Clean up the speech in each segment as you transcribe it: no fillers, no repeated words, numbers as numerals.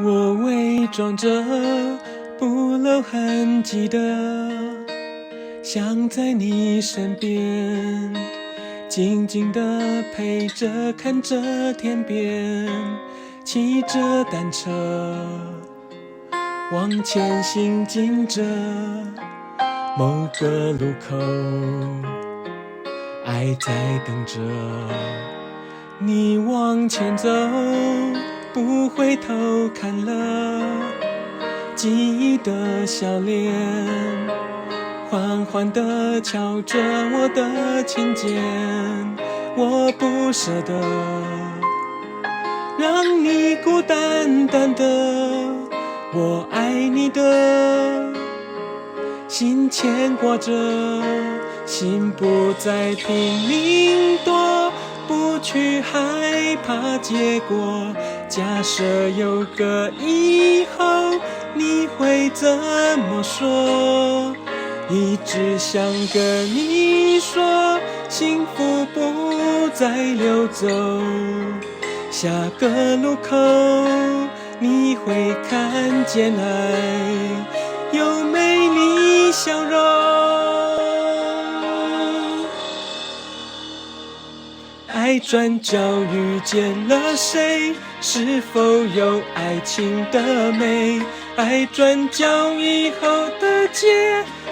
我伪装着不露痕迹的，想在你身边，静静地陪着，看着天边，骑着单车往前行进着，某个路口，爱在等着你往前走，不回头看了记忆的笑脸，缓缓地敲着我的琴键，我不舍得让你孤单单的，我爱你的心牵挂着，心不再拼命躲，不去害怕结果，假设有个以后，你会怎么说？一直想跟你说，幸福不再溜走，下个路口你会看见爱有美丽笑容。爱转角遇见了谁？是否有爱情的美？爱转角以后的街，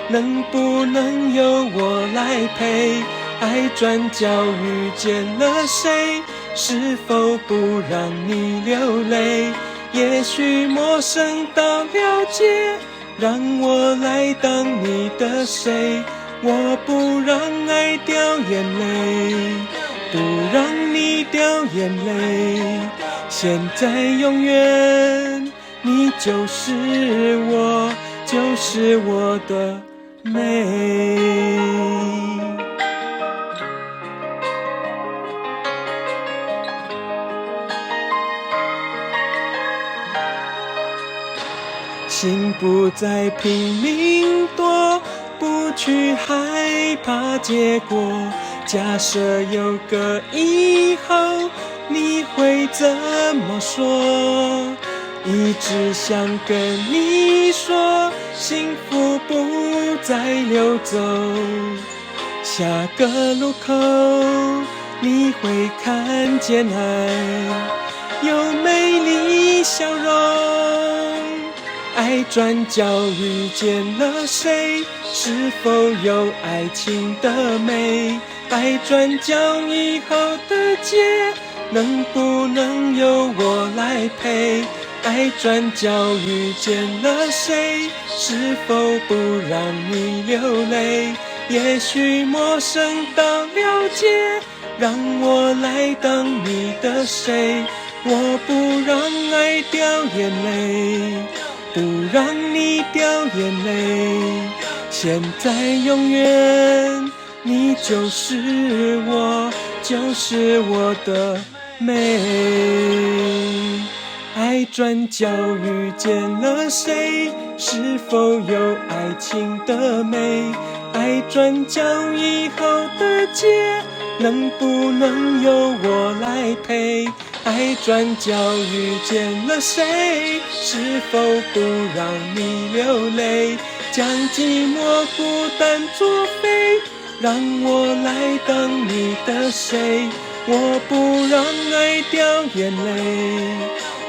能不能由我来陪？爱转角遇见了谁？是否不让你流泪？也许陌生到了解，让我来当你的谁？我不让爱掉眼泪，不让你掉眼泪，现在永远，你就是我，就是我的美。心不再拼命躲，不去害怕结果，假设有个以后，你会怎么说？一直想跟你说，幸福不再溜走，下个路口你会看见爱有美丽笑容。爱转角遇见了谁？是否有爱情的美？爱转角以后的街，能不能由我来陪？爱转角遇见了谁？是否不让你流泪？也许陌生到了解，让我来当你的谁？我不让爱掉眼泪，不让你掉眼泪，现在永远，你就是我，就是我的美。爱转角遇见了谁？是否有爱情的美？爱转角以后的街，能不能由我来陪？爱转角遇见了谁？是否不让你流泪？将寂寞孤单作废，让我来当你的谁？我不让爱掉眼泪，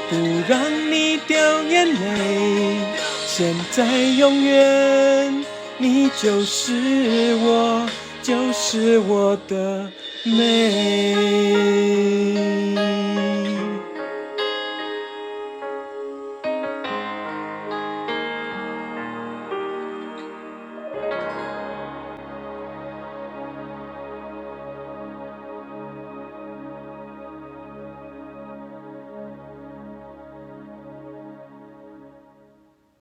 不让你掉眼泪，现在永远，你就是我，就是我的美。